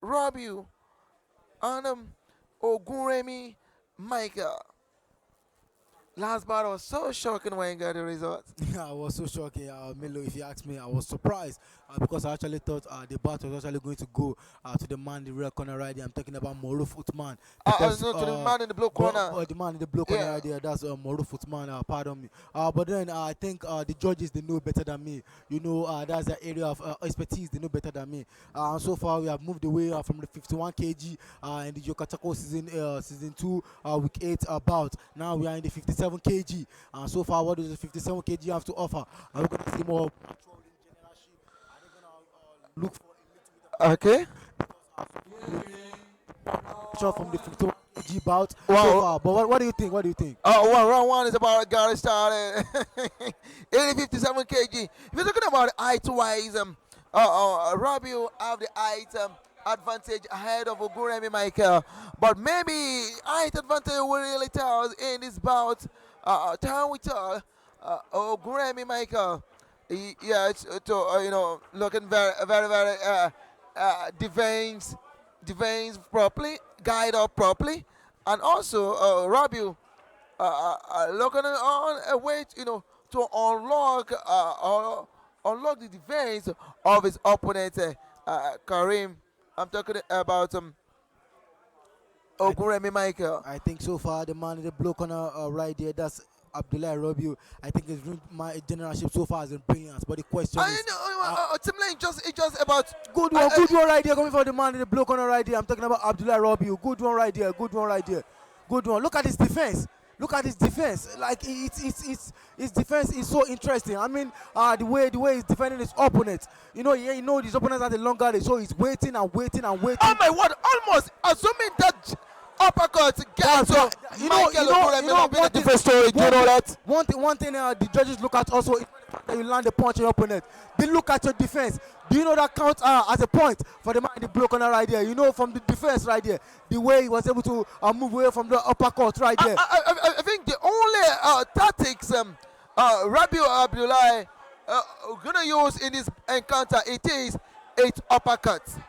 Robiu and Ogunremi Michael. Last battle was so shocking when you got the results. Yeah, I was so shocked, Milo. If you ask me, I was surprised because I actually thought the battle was actually going to go to the man, the real corner right there. I'm talking about Moruf Utman because No, to the man in the blue corner. but the man in the blue corner Yeah. right there, that's Moruf Utman. Pardon me. But then I think the judges they know better than me. That's the area of expertise they know better than me. And so far we have moved away from the 51 kg in the Yucateco season 2 week 8 bout. Now we are in the 57 kg. And so far, what does the 57 kg have to offer? Are we going to see more patrol in generalship? Are they going to look for a little bit Okay. of pressure from the 51 kg bout so Wow. far? But what do you think? What do you think? Well, round one is about got started. 57 kg. If you're talking about height wise, Robiu have the height advantage ahead of Ogunremi Michael. But maybe height advantage will really tell us in this bout. Time we tell Ogunremi Michael. Yeah, it's looking very defends properly, guide up properly, and also Rabiu looking on a way to unlock the defense of his opponent Karim. I'm talking about I, Ogunremi Michael. I think so far the man in the blue corner right there, that's Abdullahi Robiu. I think my generalship so far has been brilliant. But the question I is, know, Timlin just about good one right there coming from the man in the blue corner right there. I'm talking about Abdullahi Robiu. Good one right there. Good one right there. Good one. Look at his defense. Look at his defense. Like his defense is so interesting. I mean, the way he's defending his opponent. His opponents are the longer day, so he's waiting and waiting and oh waiting. my word, almost assuming that uppercut gets That's right. Michael Ogunremi in a different story. Do you know that? One thing the judges look at also is that you land the punch on your opponent. They look at your defense. Do you know that counts as a point for the man in the blue corner right there? From the defense right there, the way he was able to move away from the uppercut right there. I think the only tactics Rabiu Abdullahi gonna use in this encounter it is 8 uppercuts.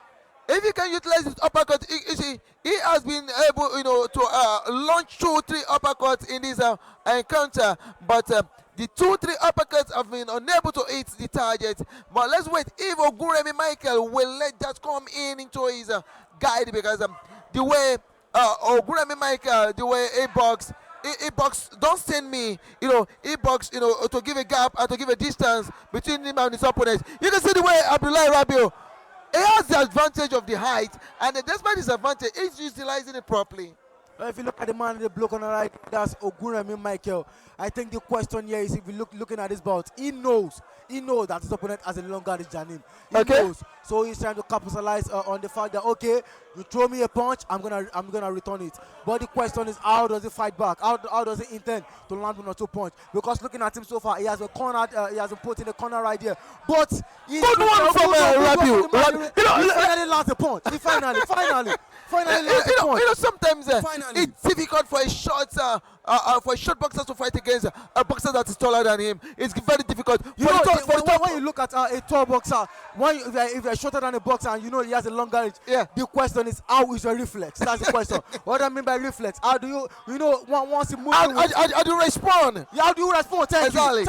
If he can utilize his uppercut, he has been able, to launch 2, 3 uppercuts in this encounter. But the 2, 3 uppercuts have been unable to hit the target. But let's wait if Ogunremi Michael will let that come into his guide, because the way Ogunremi Michael, the way he box. He box, don't send me, he box, to give a gap and to give a distance between him and his opponent. You can see the way Abdullahi Rabiu, he has the advantage of the height, and despite his advantage, he's utilizing it properly. If you look at the man in the blue corner right, that's Ogunremi Michael. I think the question here is, if you looking at this bout, he knows that his opponent has a longer reach than him. He Okay. knows, so he's trying to capitalize on the fact that, okay, you throw me a punch, I'm gonna return it. But the question is, how does he fight back? How does he intend to land 1 or 2 punch? Because looking at him so far, he has a corner, he has been put in the corner right there. But he's Good one from Rabiu. He finally lands a punch. He finally lands a punch. Sometimes Finally. it's difficult for a short boxer to fight against a boxer that is taller than him. It's very difficult. When you look at a tall boxer, if you're shorter than a boxer and he has a longer reach, Yeah. the question is, how is your reflex? That's the question. What I mean by reflex, how do you, once you move, How do you respond? how do you respond? Exactly.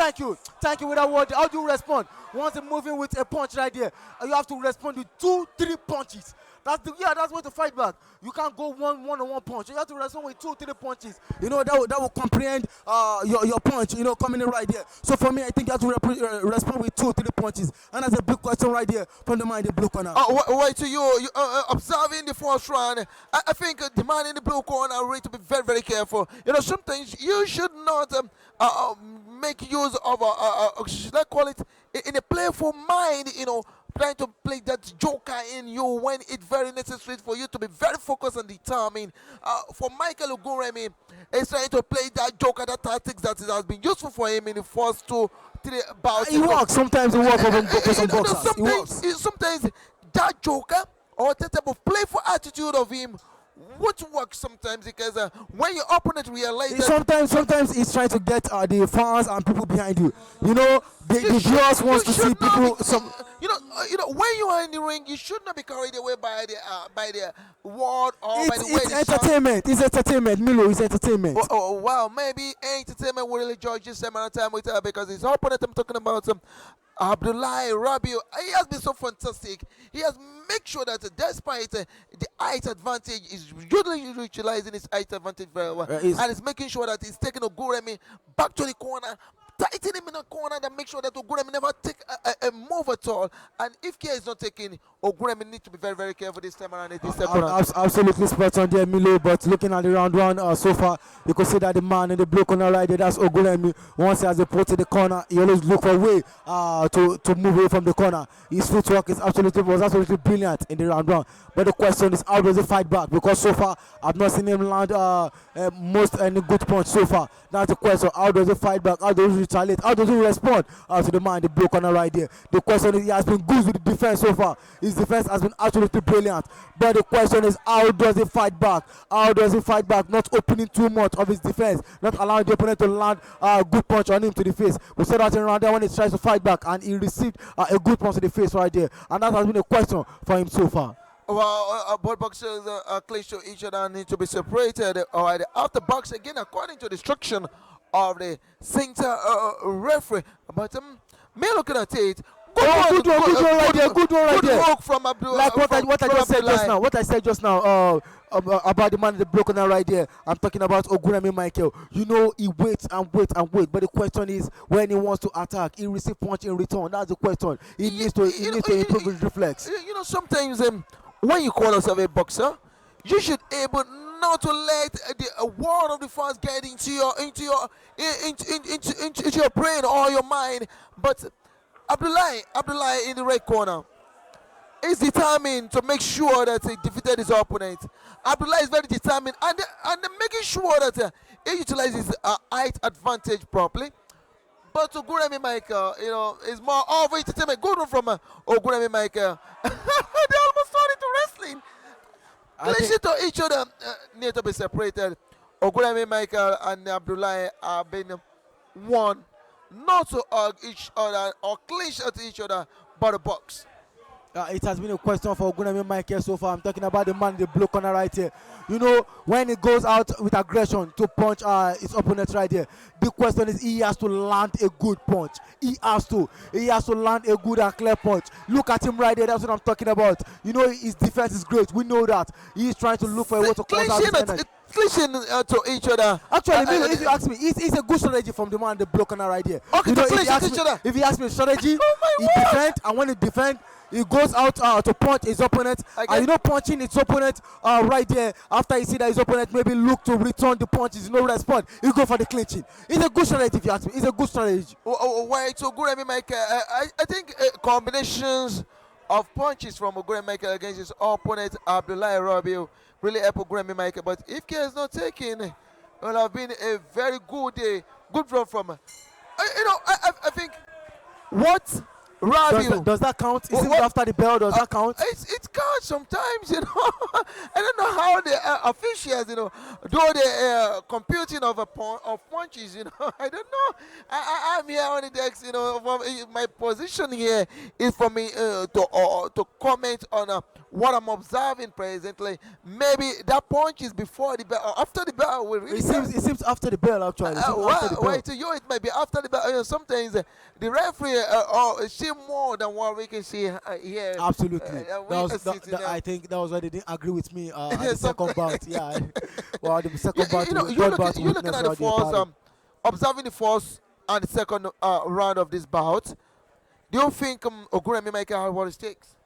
Thank you with that word. How do you respond? Once you're moving with a punch right there, you have to respond with 2, 3 punches. That's way to fight back. You can't go one-on-one punch. You have to respond with 2, 3 punches. That will comprehend your punch. Coming in right there. So for me, I think you have to respond with 2, 3 punches. And that's a big question right there from the man in the blue corner. Wait to you observing the first round. I think the man in the blue corner need to be very, very careful. Sometimes you should not make use of should I call it in a playful mind. Trying to play that joker in you when it's very necessary for you to be very focused and determined. For Michael Ogunremi, he's trying to play that joker, that tactics that has been useful for him in the first 2, 3 bouts. It works. Sometimes it works for some boxers. It works. Sometimes that joker or that type of playful attitude of him won't work sometimes because when your opponent realizes that Sometimes it's trying to get the fans and people behind you. You know, you the should viewers you wants to see should not be people. Some when you are in the ring, you should not be carried away by the word or by the way it's the sound. entertainment. It's entertainment. Milo, it's entertainment. Well, maybe entertainment will really judge this amount of time with her because his opponent I'm talking about Abdullahi Robiu. He has been so fantastic. He has made sure that despite the height advantage, is usually utilizing his height advantage very well, and is making sure that he's taking Ogunremi back to the corner, tighten him in the corner, and make sure that Ogunremi never take a move at all. And if care is not taken, Ogunremi need to be very, very careful this time around. This time around. Absolutely spot on there, Milo. But looking at the round one so far, you can see that the man in the blue corner right there, that's Ogunremi. Once he has a put to the corner, he always look for a way to move away from the corner. His footwork was absolutely brilliant in the round one. But the question is, how does he fight back? Because so far, I've not seen him land most any good punch so far. That's the question. How does he fight back? How does he retaliate? How does he respond to the man in the blue corner right there? The question is, he has been good with the defense so far. His defense has been absolutely brilliant. But the question is, how does he fight back? How does he fight back? Not opening too much of his defense, not allowing the opponent to land a good punch on him to the face. We saw that in round there when he tries to fight back and he received a good punch to the face right there. And that has been a question for him so far. Well, both boxers are close to each other and need to be separated. After box again, according to the instruction of the center referee. But me looking at it, good one right there. Good work from Abdul. Like what I said just now about the man in the broken arm right there. I'm talking about Ogunremi Michael. You know, he waits and waits and waits, but the question is, when he wants to attack, he receives punch in return. That's the question. He needs to improve his reflex. You know, sometimes when you call yourself a boxer, you should able not to let the word of the fans get into your brain or your mind. But Abdullahi in the red corner is determined to make sure that he defeated his opponent. Abdullahi is very determined and making sure that he utilizes height advantage properly. But Ogunremi Michael, is more of entertainment. Good one from Ogunremi Michael. They almost turned into wrestling. Clinching to each other need to be separated. Ogunremi Michael and Abdullahi have been one not to hug each other or clinch at each other but a box. It has been a question for Ogunremi Michael so far. I'm talking about the man in the blue corner right here. You know, when he goes out with aggression to punch his opponent right there, the question is, he has to land a good punch. He has to land a good and clear punch. Look at him right there. That's what I'm talking about. You know, his defense is great. We know that. He's trying to look for a way to close out his opponent. Clinching to each other. Actually, if you ask me, it's a good strategy from the man in the blue corner right there. Okay, to clinch each other. If he asks me strategy, he defend, and when he defend, he goes out to punch his opponent. And punching his opponent right there, after he see that his opponent maybe look to return the punches, no response, he go for the clinching. It's a good strategy if you ask me. It's a good strategy. Why so good? I mean, Mike, I think combinations of punches from Ogunremi Michael against his opponent Abdullahi Robiu really help Ogunremi Michael. But if care is not taken, it will have been a very good run from. I think what. Does that count? Is it after the bell? Does that count? It counts sometimes, I don't know how the officials, do the computing of punches, I don't know. I'm here on the decks, my position here is for me to comment on what I'm observing presently. Maybe that punch is before the bell or after the bell. It seems after the bell actually. To you it might be after the bell. Sometimes the referee see more than what we can see here. Absolutely. I think that was why they didn't agree with me at the second bout. Yeah. Well, the second bout. You're looking at the force, observing the force and the second round of this bout. Do you think Ogunremi Michael has what it takes?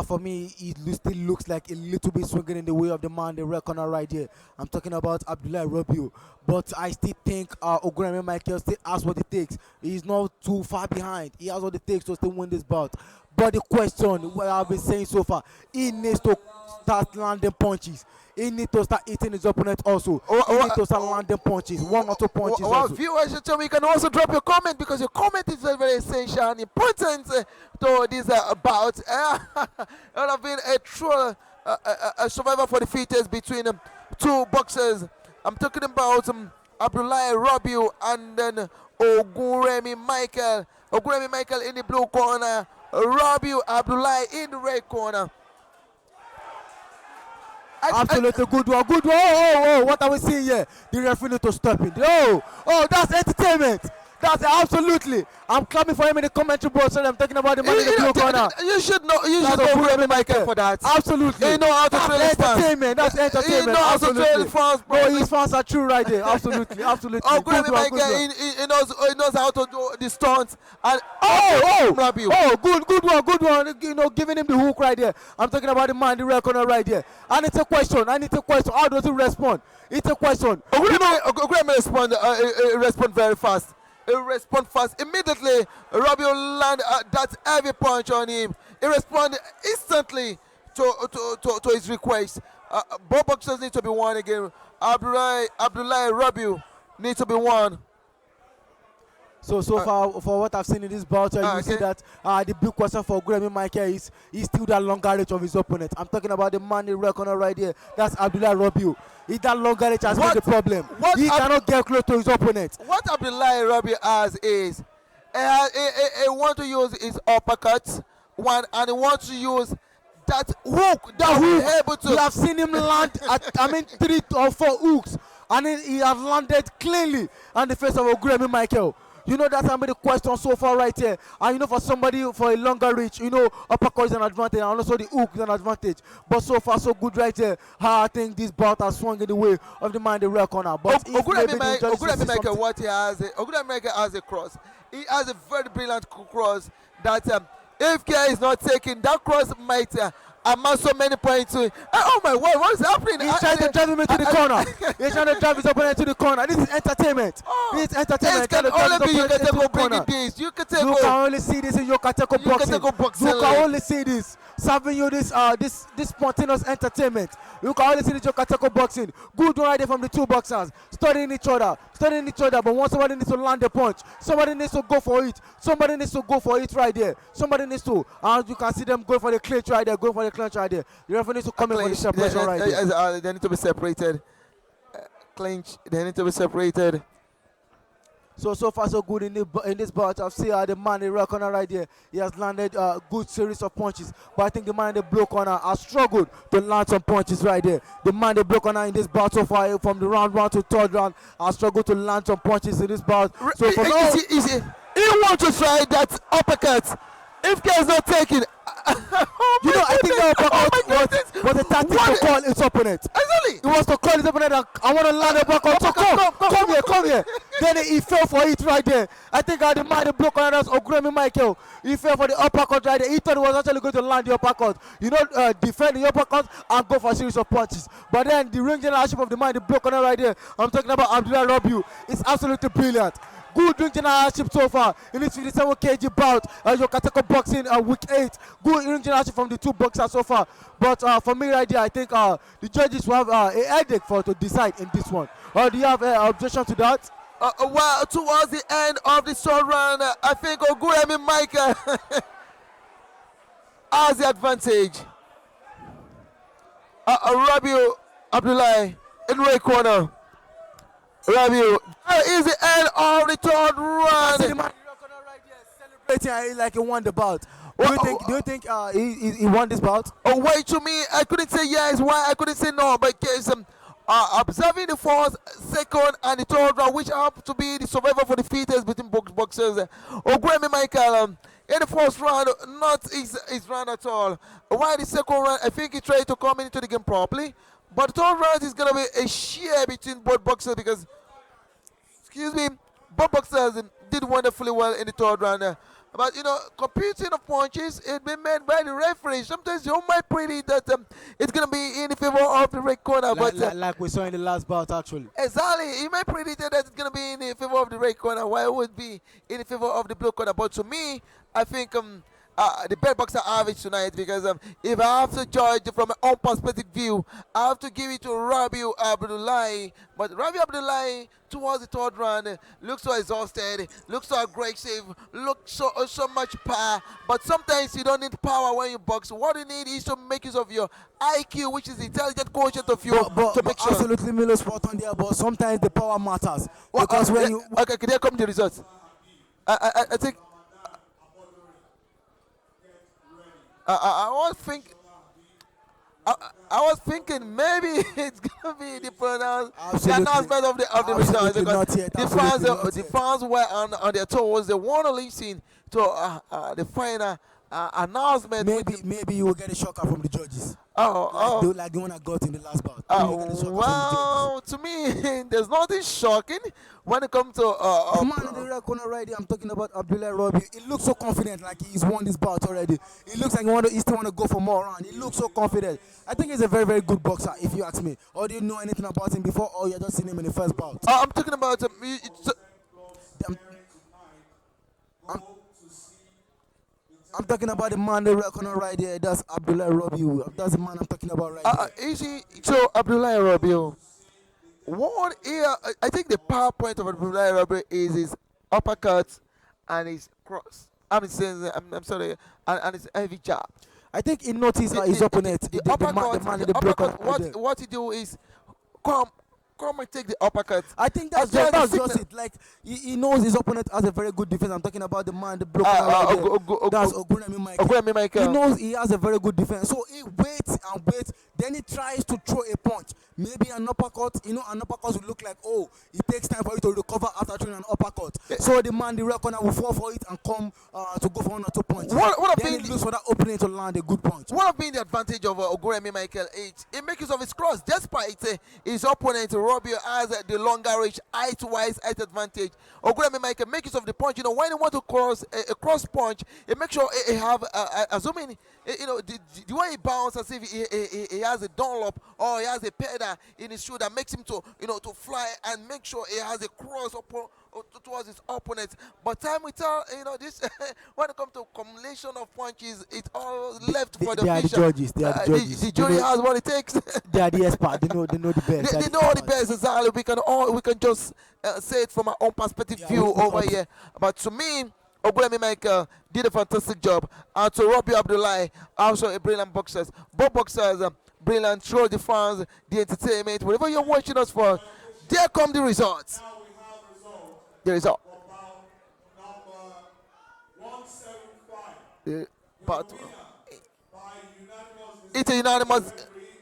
For me, it still looks like a little bit swinging in the way of the man, the red corner right here. I'm talking about Abdullahi Robiu. But I still think Ogunremi Michael still has what it takes. He's not too far behind. He has what it takes to still win this bout. But the question, what I've been saying so far, he needs to start landing punches. He needs to start hitting his opponent also. He needs to start landing punches, 1 or 2 punches also. Viewers, you can also drop your comment because your comment is very, very essential and important to this bout. It would have been a true a survivor for the fittest between two boxers. I'm talking about Abdullahi Robiu and then Ogunremi Michael. Ogunremi Michael in the blue corner, Robiu Abdullahi in the red corner. Absolutely good one, good one. What are we seeing here? The referee need to stop it. That's entertainment. That's absolutely. I'm clapping for him in the commentary box. So I'm talking about the man in the blue corner. You should know. You should know Ogunremi Michael for that. Absolutely. He know how to train his fans. Entertainment. That's entertainment. He know how to train his fans. Bro, his fans are true right there. Absolutely, absolutely. Ogunremi Michael, he knows how to do the stunts. And good one. You know, giving him the hook right there. I'm talking about the man in the red corner right there. I need a question. How does he respond? It's a question. Ogunremi respond very fast. He respond fast. Immediately, Robbie will land that heavy punch on him. He responded instantly to his request. Both boxers need to be won again. Abdullahi Robiu needs to be won. So far, for what I've seen in this bout, you see that the big question for Ogunremi Michael is still that longer reach of his opponent. I'm talking about the man in the red corner right there. That's Abdullahi Robiu. That longer reach has been the problem. He cannot get close to his opponent. What Abdullahi Robiu has is he wants to use his uppercuts, and he wants to use that hook. Able to. You have seen him land at 3 or 4 hooks, and he has landed cleanly on the face of Ogunremi Michael. You know, that's the question so far right here. And you know, for somebody for a longer reach, you know, uppercut is an advantage, and also the hook is an advantage. But so far, so good right here. I think this bout has swung in the way of the man in the rear corner. But Ogunremi Michael, what he has, Ogunremi Michael has a cross. He has a very brilliant cross that if care is not taken, that cross might amass so many points to it. Oh my word, what is happening? He's trying to drive him into the corner. He's trying to drive his opponent to the corner. This is entertainment. This is entertainment. It can only be Yucateco bringing this. You can only see this in Yucateco boxing. You can only see this. Serving you this spontaneous entertainment. You can only see this Yucateco boxing. Good one right there from the two boxers. Studying each other. But once somebody needs to land the punch, somebody needs to go for it. Somebody needs to go for it right there. Somebody needs to. And you can see them going for the clinch right there. Going for the clinch right there. The referee needs to come in for the separation right there. They need to be separated. Clinch. They need to be separated. So far so good in this bout. I've seen the man in the red corner right there. He has landed a good series of punches. But I think the man in the blue corner has struggled to land some punches right there. The man in the blue corner in this bout so far, from the round 1 to 3rd round, has struggled to land some punches in this bout. So for now, he wants to try that uppercut. If care is not taken, I think the uppercut was a tactic to call his opponent. Exactly. He wants to call his opponent. I want to land the uppercut. So come here. Then he fell for it right there. I think the man the block on us, Ogunremi Michael. He fell for the uppercut right there. He thought he was actually going to land the uppercut. Defend the uppercut and go for a series of punches. But then the ring generalship of the man the block on right there. I'm talking about Abdullahi Robiu. It's absolutely brilliant. Good ring generalship so far in this 57 kg bout. Yucateco boxing week 8. Good ring generalship from the two boxers so far. But for me right there, I think the judges will have a headache to decide in this one. Do you have an objection to that? Well, towards the end of the third round, I think Ogunremi Michael has the advantage. Robiu Abdullahi in the right corner. Robiu. That is the end of the third round. Celebrating like he won the bout. Do you think he won this bout? Oh, wait, to me, I couldn't say yes. Why? I couldn't say no. Because observing the first, second, and the third round, which happened to be the survivor for the fittest between boxers, Ogunremi Michael, in the first round, not his round at all. While the second round, I think he tried to come into the game properly. But the third round is going to be a share between both boxers because, both boxers did wonderfully well in the third round. But, computing of punches, it's been made by the referee. Sometimes you might predict that it's going to be in the favor of the red corner. Like we saw in the last bout, actually. Exactly. You might predict that it's going to be in the favor of the red corner, while it would be in the favor of the blue corner. But to me, I think the best boxer average tonight, because if I have to judge from my own perspective view, I have to give it to Rabiu Abdullahi. But Rabiu Abdullahi, towards the third round, looks so exhausted, looks so aggressive, looks so much power. But sometimes you don't need power when you box. What you need is to make use of your IQ, which is the intelligent quotient of you, to But make sure. absolutely Milo spot on there. But sometimes the power matters because when you Okay, can there come the results? I think I was thinking. I was thinking maybe it's gonna be the Absolutely. announcement of the results, Absolutely because not yet, the absolutely not the yet. fans were on their toes. They want to listen to the final announcement. maybe you will get a shocker from the judges, Oh, oh. like the one I got in the last bout. Maybe you will get a shocker from the judges. Well, to me, there's nothing shocking when it comes to The man in the red corner right there, I'm talking about Abdullahi Robiu. He looks so confident, like he's won this bout already. He looks like he still want to go for more rounds. He looks so confident. I think he's a very, very good boxer, if you ask me. Or do you know anything about him before, or you just seen him in the first bout? I'm talking about I'm, I'm, I'm talking about the man in the red corner right there. That's Abdullahi Robiu. That's the man I'm talking about right there. easy. So Abdullahi Robiu. What here? I think the power point of Abdullahi Robiu is his uppercut and his cross. I'm saying, I'm sorry, and his heavy jab. I think he noticed his opponent, The man in the blue corner. uppercut. What he do is come and take the uppercut. I think that's And then just the signal. it. Like he knows his opponent has a very good defense. I'm talking about the man, the blue corner right there. That's Ogunremi Michael. Ogunremi Michael. He knows he has a very good defense, so he waits and waits. Then he tries to throw a punch, maybe an uppercut. You know, an uppercut will look like, oh, it takes time for you to recover after throwing an uppercut. So the man, the red corner, will fall for it and come to go for 1 or 2 punches. What Then he looks for that opening to land a good punch. What have been the advantage of Ogunremi Michael is he makes use of his cross, despite his opponent Robiu has the longer reach, height-wise height advantage. Ogunremi Michael makes use of the punch. You know, when he want to cross a cross punch, he makes sure he have assuming the way he bounces, as if he has a Dunlop or he has a pedal in his shoe that makes him to to fly, and make sure he has a cross towards his opponent. But time will tell, this when it comes to accumulation of punches, it's all left for the They are the official. judges. They are the judges. The jury has what it takes. They are the expert. They know the best. They know the best, exactly. We can just say it from our own perspective view over here. But to me, Ogunremi Michael did a fantastic job. And to Rabiu Abdullahi, also a brilliant boxer. Both boxers, brilliant. Show the fans, the entertainment, whatever you're watching us for. There come the results. The result. But it's a unanimous.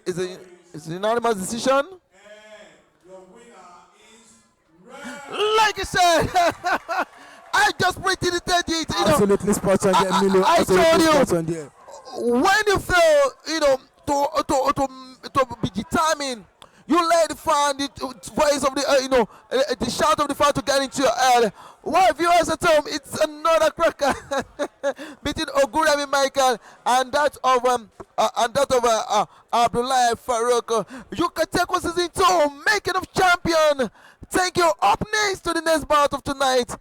It's a unanimous decision. Like I said, I just printed it 38. Absolutely spot on there, Milo. I told you. Spot on there. When you feel, to be determined, you let the fan, the voice of the, the shout of the fan to get into your head. Well, viewers at home, it's another cracker between Ogunremi Michael and that of Abdullahi Farouk. Yucateco season 2, making of champion. Thank you. Up next to the next bout of tonight.